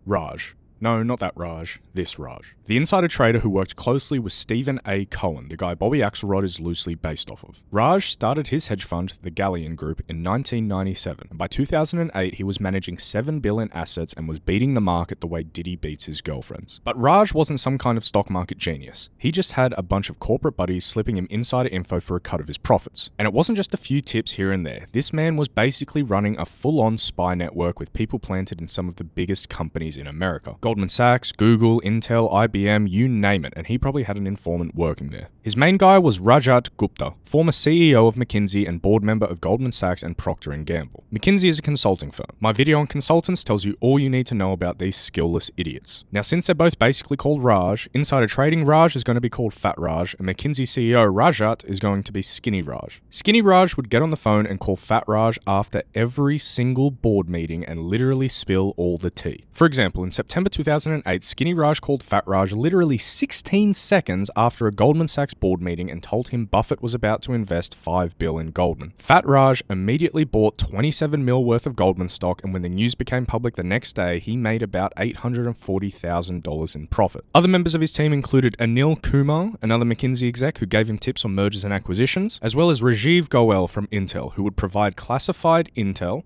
Raj. No, not that Raj. This Raj. The insider trader who worked closely with Stephen A. Cohen, the guy Bobby Axelrod is loosely based off of. Raj started his hedge fund, the Galleon Group, in 1997, and by 2008 he was managing $7 billion assets and was beating the market the way Diddy beats his girlfriends. But Raj wasn't some kind of stock market genius. He just had a bunch of corporate buddies slipping him insider info for a cut of his profits. And it wasn't just a few tips here and there. This man was basically running a full-on spy network with people planted in some of the biggest companies in America. Goldman Sachs, Google, Intel, IBM, you name it, and he probably had an informant working there. His main guy was Rajat Gupta, former CEO of McKinsey and board member of Goldman Sachs and Procter & Gamble. McKinsey is a consulting firm. My video on consultants tells you all you need to know about these skillless idiots. Now, since they're both basically called Raj, insider trading Raj is going to be called Fat Raj, and McKinsey CEO Rajat is going to be Skinny Raj. Skinny Raj would get on the phone and call Fat Raj after every single board meeting and literally spill all the tea. For example, in September 2008, Skinny Raj called Fat Raj literally 16 seconds after a Goldman Sachs board meeting and told him Buffett was about to invest $5 billion in Goldman. Fat Raj immediately bought 27 mil worth of Goldman stock, and when the news became public the next day, he made about $840,000 in profit. Other members of his team included Anil Kumar, another McKinsey exec who gave him tips on mergers and acquisitions, as well as Rajiv Goel from Intel, who would provide classified intel,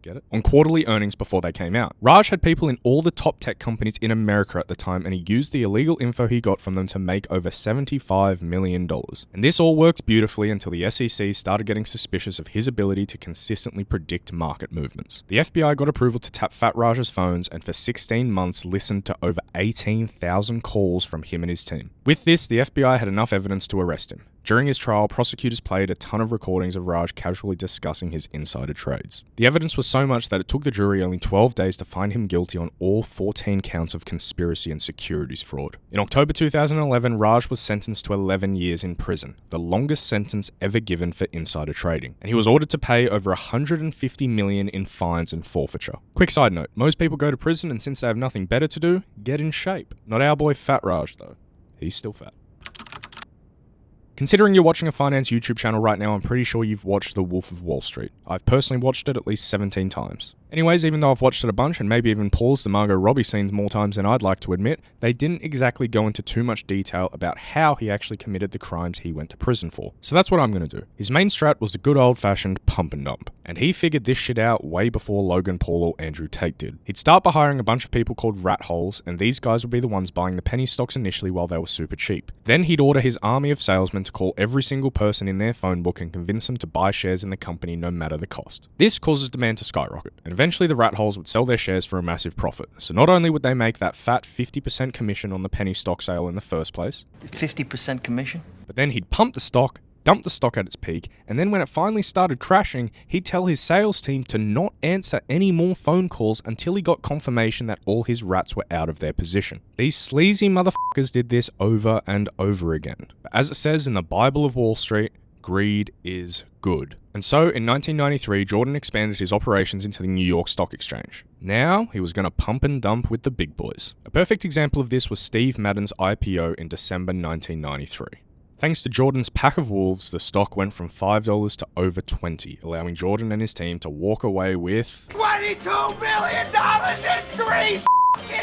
get it? On quarterly earnings before they came out. Raj had people in all the top tech companies in America at the time, and he used the illegal info he got from them to make over $75 million. And this all worked beautifully until the SEC started getting suspicious of his ability to consistently predict market movements. The FBI got approval to tap Fat Raj's phones, and for 16 months listened to over 18,000 calls from him and his team. With this, the FBI had enough evidence to arrest him. During his trial, prosecutors played a ton of recordings of Raj casually discussing his insider trades. The evidence was so much that it took the jury only 12 days to find him guilty on all 14 counts of conspiracy and securities fraud. In October 2011, Raj was sentenced to 11 years in prison, the longest sentence ever given for insider trading, and he was ordered to pay over $150 million in fines and forfeiture. Quick side note, most people go to prison, and since they have nothing better to do, get in shape. Not our boy Fat Raj though. He's still fat. Considering you're watching a finance YouTube channel right now, I'm pretty sure you've watched The Wolf of Wall Street. I've personally watched it at least 17 times. Anyways, even though I've watched it a bunch and maybe even paused the Margot Robbie scenes more times than I'd like to admit, they didn't exactly go into too much detail about how he actually committed the crimes he went to prison for. So that's what I'm going to do. His main strat was the good old-fashioned pump and dump. And he figured this shit out way before Logan Paul or Andrew Tate did. He'd start by hiring a bunch of people called rat holes, and these guys would be the ones buying the penny stocks initially while they were super cheap. Then he'd order his army of salesmen to call every single person in their phone book and convince them to buy shares in the company no matter the cost. This causes demand to skyrocket, and eventually the rat holes would sell their shares for a massive profit. So not only would they make that fat 50% commission on the penny stock sale in the first place, 50% commission? But then he'd pump the stock, dump the stock at its peak, and then when it finally started crashing, he'd tell his sales team to not answer any more phone calls until he got confirmation that all his rats were out of their position. These sleazy motherfuckers did this over and over again. But as it says in the Bible of Wall Street, greed is good. And so, in 1993, Jordan expanded his operations into the New York Stock Exchange. Now, he was going to pump and dump with the big boys. A perfect example of this was Steve Madden's IPO in December 1993. Thanks to Jordan's pack of wolves, the stock went from $5 to over $20, allowing Jordan and his team to walk away with $22 billion in 3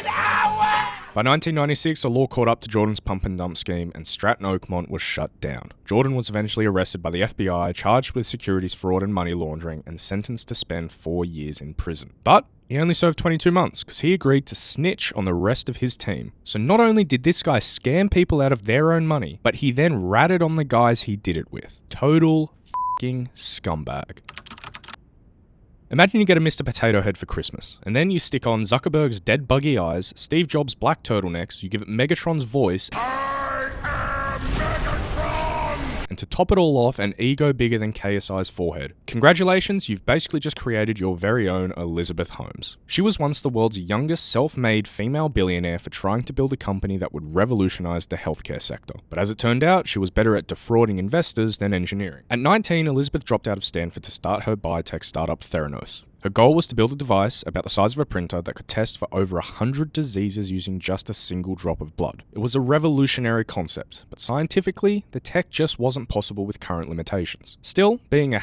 hours! By 1996, a law caught up to Jordan's pump and dump scheme, and Stratton Oakmont was shut down. Jordan was eventually arrested by the FBI, charged with securities fraud and money laundering, and sentenced to spend 4 years in prison. But he only served 22 months, because he agreed to snitch on the rest of his team. So not only did this guy scam people out of their own money, but he then ratted on the guys he did it with. Total f***ing scumbag. Imagine you get a Mr. Potato Head for Christmas, and then you stick on Zuckerberg's dead buggy eyes, Steve Jobs' black turtlenecks, you give it Megatron's voice, I am Megatron! and to top it all off, an ego bigger than KSI's forehead. Congratulations, you've basically just created your very own Elizabeth Holmes. She was once the world's youngest self-made female billionaire for trying to build a company that would revolutionize the healthcare sector. But as it turned out, she was better at defrauding investors than engineering. At 19, Elizabeth dropped out of Stanford to start her biotech startup Theronos. Her goal was to build a device about the size of a printer that could test for over 100 diseases using just a single drop of blood. It was a revolutionary concept, but scientifically, the tech just wasn't possible with current limitations. Still, being a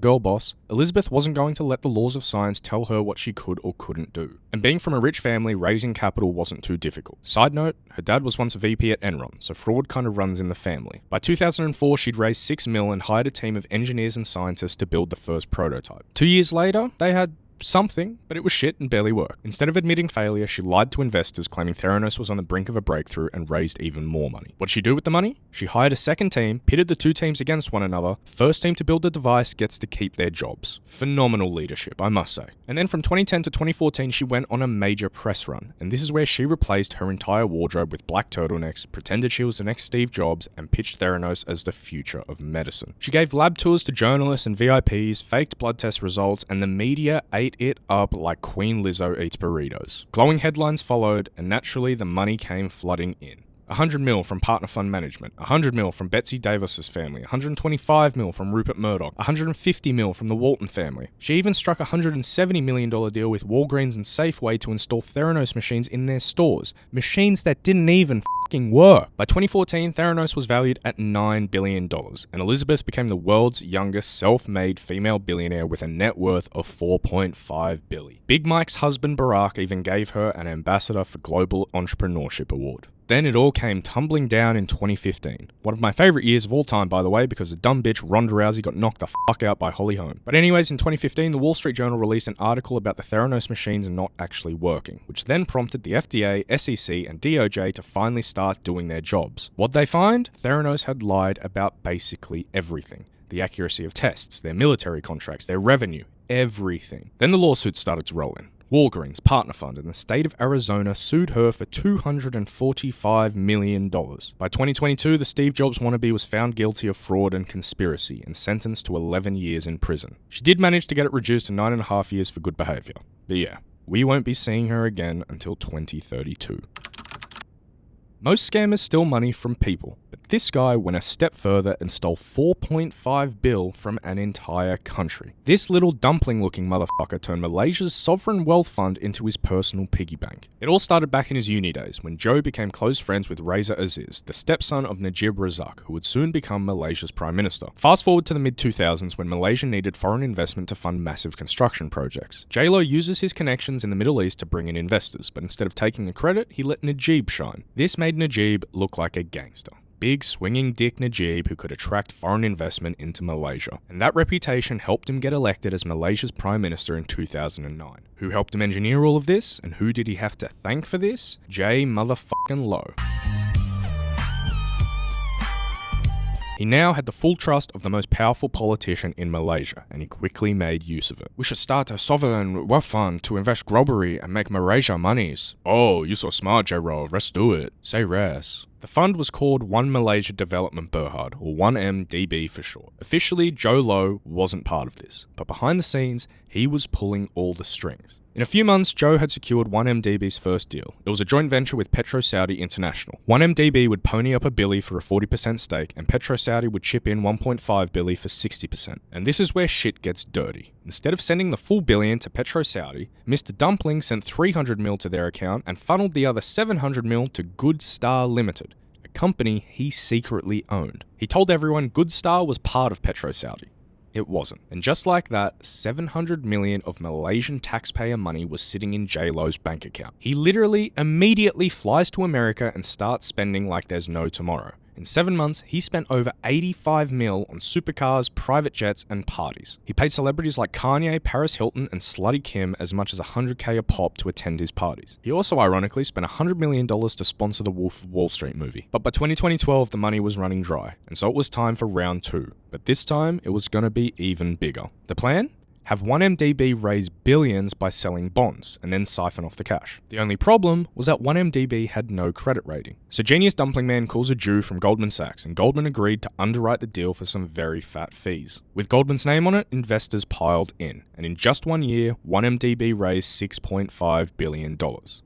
#girl boss, Elizabeth wasn't going to let the laws of science tell her what she could or couldn't do. And being from a rich family, raising capital wasn't too difficult. Side note, her dad was once a VP at Enron, so fraud kind of runs in the family. By 2004, she'd raised $6 million and hired a team of engineers and scientists to build the first prototype. 2 years later, they had something, but it was shit and barely worked. Instead of admitting failure, she lied to investors, claiming Theronos was on the brink of a breakthrough, and raised even more money. What'd she do with the money? She hired a second team, pitted the two teams against one another. First team to build the device gets to keep their jobs. Phenomenal leadership, I must say. And then from 2010 to 2014, she went on a major press run, and this is where she replaced her entire wardrobe with black turtlenecks, pretended she was the next Steve Jobs, and pitched Theronos as the future of medicine. She gave lab tours to journalists and VIPs, faked blood test results, and the media ate it up like Queen Lizzo eats burritos. Glowing headlines followed, and naturally the money came flooding in. 100 mil from Partner Fund Management, 100 mil from Betsy Davis's family, 125 mil from Rupert Murdoch, 150 mil from the Walton family. She even struck a $170 million deal with Walgreens and Safeway to install Theronos machines in their stores. Machines that didn't even fucking work. By 2014, Theronos was valued at $9 billion, and Elizabeth became the world's youngest self-made female billionaire with a net worth of $4.5 billion. Big Mike's husband Barack even gave her an Ambassador for Global Entrepreneurship Award. Then it all came tumbling down in 2015. One of my favourite years of all time, by the way, because the dumb bitch Ronda Rousey got knocked the fuck out by Holly Holm. But anyways, in 2015, the Wall Street Journal released an article about the Theronos machines not actually working, which then prompted the FDA, SEC, and DOJ to finally start doing their jobs. What'd they find? Theronos had lied about basically everything. The accuracy of tests, their military contracts, their revenue, everything. Then the lawsuits started to roll in. Walgreens, Partner Fund, and the state of Arizona sued her for $245 million. By 2022, the Steve Jobs wannabe was found guilty of fraud and conspiracy and sentenced to 11 years in prison. She did manage to get it reduced to 9.5 years for good behavior. But yeah, we won't be seeing her again until 2032. Most scammers steal money from people, but this guy went a step further and stole $4.5 billion from an entire country. This little dumpling-looking motherfucker turned Malaysia's sovereign wealth fund into his personal piggy bank. It all started back in his uni days, when Joe became close friends with Reza Aziz, the stepson of Najib Razak, who would soon become Malaysia's prime minister. Fast forward to the mid-2000s, when Malaysia needed foreign investment to fund massive construction projects. J-Lo uses his connections in the Middle East to bring in investors, but instead of taking the credit, he let Najib shine. This made Najib look like a gangster. Big swinging dick Najib who could attract foreign investment into Malaysia. And that reputation helped him get elected as Malaysia's Prime Minister in 2009. Who helped him engineer all of this, and who did he have to thank for this? J motherfucking Lo. He now had the full trust of the most powerful politician in Malaysia, and he quickly made use of it. We should start a sovereign wealth fund to invest globally and make Malaysia monies. Oh, you so smart, J-Ro. Let's do it. Say res. The fund was called One Malaysia Development Berhad, or 1MDB for short. Officially, Joe Lo wasn't part of this, but behind the scenes, he was pulling all the strings. In a few months, Joe had secured 1MDB's first deal. It was a joint venture with PetroSaudi International. 1MDB would pony up a billy for a 40% stake, and PetroSaudi would chip in 1.5 billy for 60%. And this is where shit gets dirty. Instead of sending the full billion to PetroSaudi, Mr. Dumpling sent 300 mil to their account and funneled the other 700 mil to Good Star Limited, a company he secretly owned. He told everyone Good Star was part of PetroSaudi. It wasn't. And just like that, 700 million of Malaysian taxpayer money was sitting in J-Lo's bank account. He literally immediately flies to America and starts spending like there's no tomorrow. In 7 months, he spent over 85 mil on supercars, private jets, and parties. He paid celebrities like Kanye, Paris Hilton, and Slutty Kim as much as $100K a pop to attend his parties. He also ironically spent $100 million to sponsor the Wolf of Wall Street movie. But by 2012, the money was running dry, and so it was time for round 2. But this time, it was gonna be even bigger. The plan? Have 1MDB raise billions by selling bonds, and then siphon off the cash. The only problem was that 1MDB had no credit rating. So Genius Dumpling Man calls a Jew from Goldman Sachs, and Goldman agreed to underwrite the deal for some very fat fees. With Goldman's name on it, investors piled in, and in just 1 year, 1MDB raised $6.5 billion.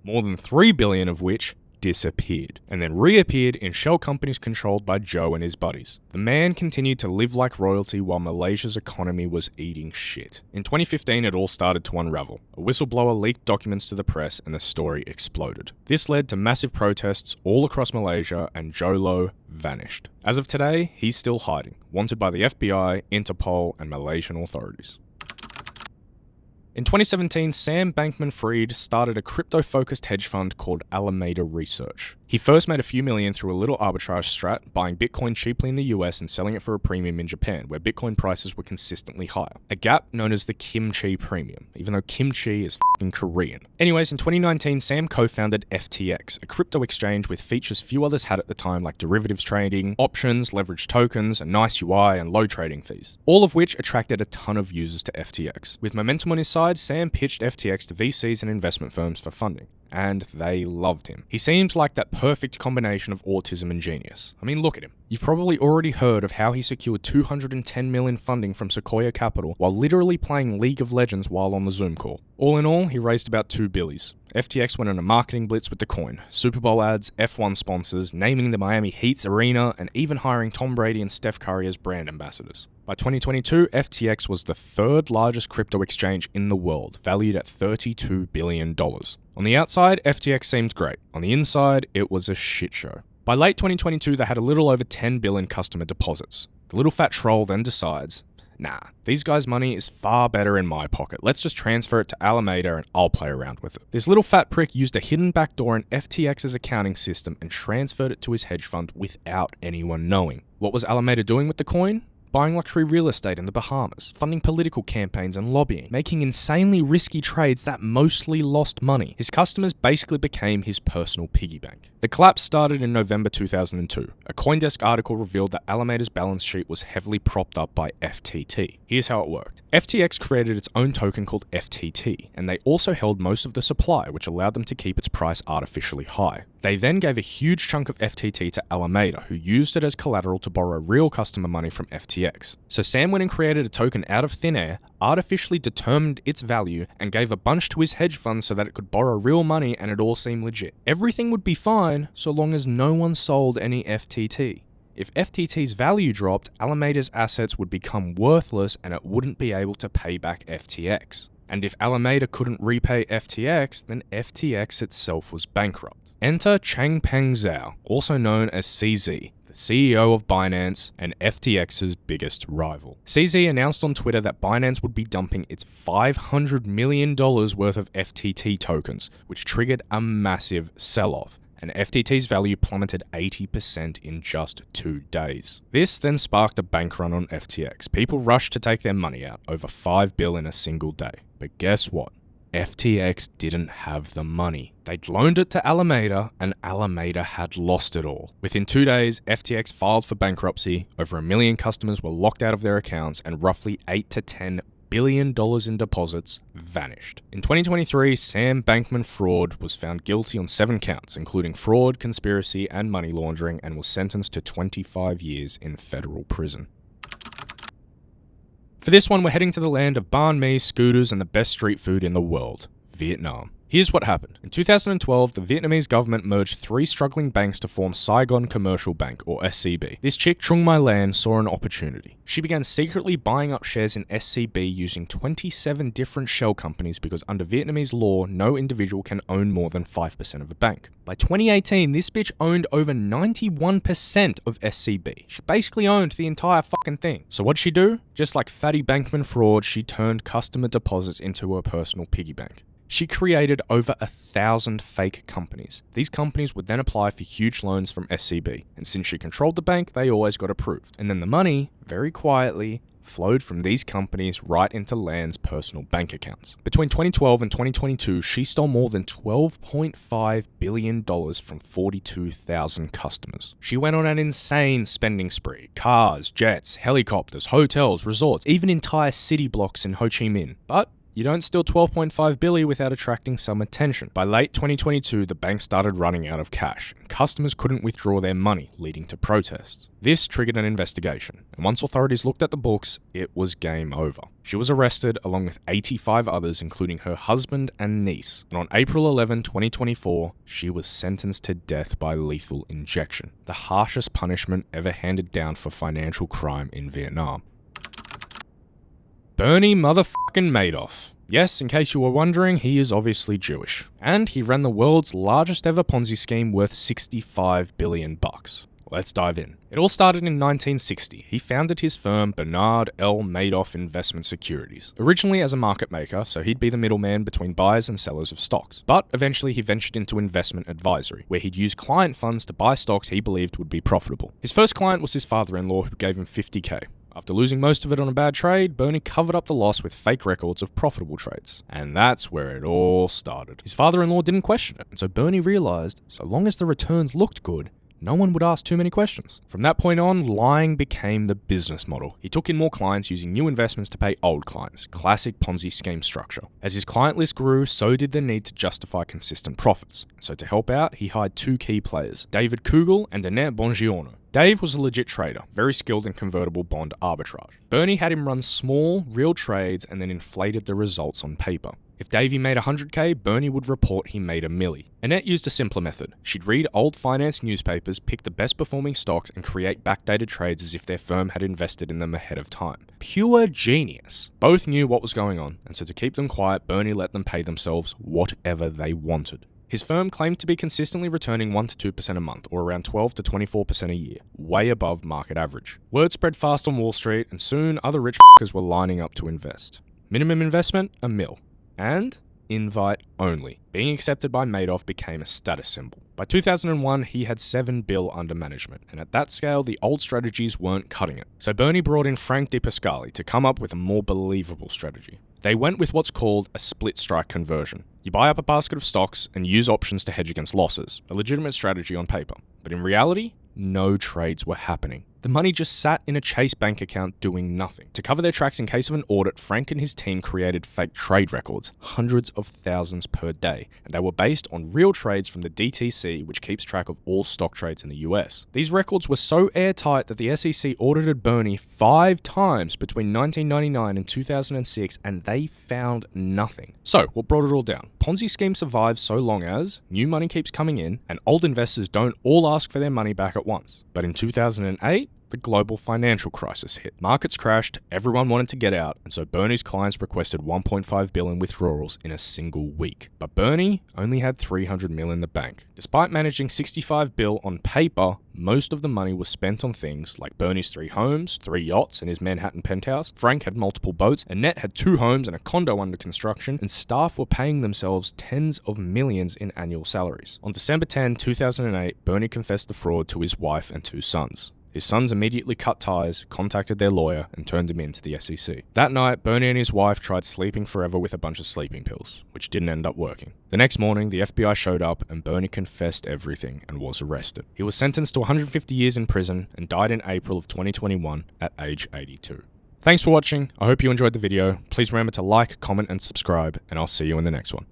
More than $3 billion of which disappeared, and then reappeared in shell companies controlled by Joe and his buddies. The man continued to live like royalty while Malaysia's economy was eating shit. In 2015, it all started to unravel. A whistleblower leaked documents to the press and the story exploded. This led to massive protests all across Malaysia, and Joe Lo vanished. As of today, he's still hiding, wanted by the FBI, Interpol, and Malaysian authorities. In 2017, Sam Bankman-Fried started a crypto-focused hedge fund called Alameda Research. He first made a few million through a little arbitrage strat, buying Bitcoin cheaply in the US and selling it for a premium in Japan, where Bitcoin prices were consistently higher. A gap known as the kimchi premium, even though kimchi is f***ing Korean. Anyways, in 2019, Sam co-founded FTX, a crypto exchange with features few others had at the time, like derivatives trading, options, leveraged tokens, a nice UI, and low trading fees. All of which attracted a ton of users to FTX. With momentum on his side, Sam pitched FTX to VCs and investment firms for funding. And they loved him. He seems like that perfect combination of autism and genius. I mean, look at him. You've probably already heard of how he secured $210 million funding from Sequoia Capital while literally playing League of Legends while on the Zoom call. All in all, he raised about $2 billion. FTX went on a marketing blitz with the coin, Super Bowl ads, F1 sponsors, naming the Miami Heat's arena, and even hiring Tom Brady and Steph Curry as brand ambassadors. By 2022, FTX was the third largest crypto exchange in the world, valued at $32 billion. On the outside, FTX seemed great. On the inside, it was a shit show. By late 2022, they had a little over 10 billion customer deposits. The little fat troll then decides, nah, these guys' money is far better in my pocket. Let's just transfer it to Alameda and I'll play around with it. This little fat prick used a hidden backdoor in FTX's accounting system and transferred it to his hedge fund without anyone knowing. What was Alameda doing with the coin? Buying luxury real estate in the Bahamas, funding political campaigns and lobbying, making insanely risky trades that mostly lost money. His customers basically became his personal piggy bank. The collapse started in November 2002. A CoinDesk article revealed that Alameda's balance sheet was heavily propped up by FTT. Here's how it worked. FTX created its own token called FTT, and they also held most of the supply, which allowed them to keep its price artificially high. They then gave a huge chunk of FTT to Alameda, who used it as collateral to borrow real customer money from FTX. So Sam went and created a token out of thin air, artificially determined its value, and gave a bunch to his hedge fund so that it could borrow real money and it all seemed legit. Everything would be fine so long as no one sold any FTT. If FTT's value dropped, Alameda's assets would become worthless and it wouldn't be able to pay back FTX. And if Alameda couldn't repay FTX, then FTX itself was bankrupt. Enter Changpeng Zhao, also known as CZ, the CEO of Binance and FTX's biggest rival. CZ announced on Twitter that Binance would be dumping its $500 million worth of FTT tokens, which triggered a massive sell-off, and FTT's value plummeted 80% in just 2 days. This then sparked a bank run on FTX. People rushed to take their money out, over $5 billion in a single day. But guess what? FTX didn't have the money. They'd loaned it to Alameda, and Alameda had lost it all. Within 2 days, FTX filed for bankruptcy, over 1 million customers were locked out of their accounts, and roughly $8 to $10 billion in deposits vanished. In 2023, Sam Bankman-Fried was found guilty on 7 counts, including fraud, conspiracy, and money laundering, and was sentenced to 25 years in federal prison. For this one, we're heading to the land of banh mi, scooters, and the best street food in the world, Vietnam. Here's what happened. In 2012, the Vietnamese government merged 3 struggling banks to form Saigon Commercial Bank, or SCB. This chick, Trung Mai Lan, saw an opportunity. She began secretly buying up shares in SCB using 27 different shell companies because under Vietnamese law, no individual can own more than 5% of a bank. By 2018, this bitch owned over 91% of SCB. She basically owned the entire fucking thing. So what'd she do? Just like Fatty Bankman-Fried, she turned customer deposits into her personal piggy bank. She created over 1,000 fake companies. These companies would then apply for huge loans from SCB, and since she controlled the bank, they always got approved. And then the money, very quietly, flowed from these companies right into Lan's personal bank accounts. Between 2012 and 2022, she stole more than $12.5 billion from 42,000 customers. She went on an insane spending spree. Cars, jets, helicopters, hotels, resorts, even entire city blocks in Ho Chi Minh. But you don't steal $12.5 billion without attracting some attention. By late 2022, the bank started running out of cash, and customers couldn't withdraw their money, leading to protests. This triggered an investigation, and once authorities looked at the books, it was game over. She was arrested along with 85 others, including her husband and niece, and on April 11, 2024, she was sentenced to death by lethal injection, the harshest punishment ever handed down for financial crime in Vietnam. Bernie motherfucking Madoff. Yes, in case you were wondering, he is obviously Jewish. And he ran the world's largest ever Ponzi scheme worth $65 billion. Let's dive in. It all started in 1960. He founded his firm Bernard L. Madoff Investment Securities, originally as a market maker, so he'd be the middleman between buyers and sellers of stocks. But eventually he ventured into investment advisory, where he'd use client funds to buy stocks he believed would be profitable. His first client was his father-in-law, who gave him $50K. After losing most of it on a bad trade, Bernie covered up the loss with fake records of profitable trades. And that's where it all started. His father-in-law didn't question it, and so Bernie realized, so long as the returns looked good, no one would ask too many questions. From that point on, lying became the business model. He took in more clients using new investments to pay old clients. Classic Ponzi scheme structure. As his client list grew, so did the need to justify consistent profits. So to help out, he hired two key players, David Kugel and Annette Bongiorno. Dave was a legit trader, very skilled in convertible bond arbitrage. Bernie had him run small, real trades and then inflated the results on paper. If Davey made 100K, Bernie would report he made $1 million. Annette used a simpler method. She'd read old finance newspapers, pick the best performing stocks, and create backdated trades as if their firm had invested in them ahead of time. Pure genius. Both knew what was going on, and so to keep them quiet, Bernie let them pay themselves whatever they wanted. His firm claimed to be consistently returning 1 to 2% a month, or around 12 to 24% a year, way above market average. Word spread fast on Wall Street, and soon other rich f***ers were lining up to invest. Minimum investment? $1 million. And invite only. Being accepted by Madoff became a status symbol. By 2001, he had $7 billion under management, and at that scale, the old strategies weren't cutting it. So Bernie brought in Frank DiPascali to come up with a more believable strategy. They went with what's called a split strike conversion. You buy up a basket of stocks and use options to hedge against losses, a legitimate strategy on paper. But in reality, no trades were happening. The money just sat in a Chase bank account doing nothing. To cover their tracks in case of an audit, Frank and his team created fake trade records, hundreds of thousands per day, and they were based on real trades from the DTC, which keeps track of all stock trades in the US. These records were so airtight that the SEC audited Bernie 5 times between 1999 and 2006, and they found nothing. So, what brought it all down? Ponzi scheme survives so long as new money keeps coming in, and old investors don't all ask for their money back at once. But in 2008, the global financial crisis hit. Markets crashed, everyone wanted to get out, and so Bernie's clients requested $1.5 billion withdrawals in a single week. But Bernie only had $300 million in the bank. Despite managing $65 billion on paper, most of the money was spent on things like Bernie's 3 homes, 3 yachts, and his Manhattan penthouse. Frank had multiple boats, Annette had 2 homes and a condo under construction, and staff were paying themselves tens of millions in annual salaries. On December 10, 2008, Bernie confessed the fraud to his wife and 2 sons. His sons immediately cut ties, contacted their lawyer, and turned him in to the SEC. That night, Bernie and his wife tried sleeping forever with a bunch of sleeping pills, which didn't end up working. The next morning, the FBI showed up, and Bernie confessed everything and was arrested. He was sentenced to 150 years in prison and died in April of 2021 at age 82. Thanks for watching. I hope you enjoyed the video. Please remember to like, comment, and subscribe, and I'll see you in the next one.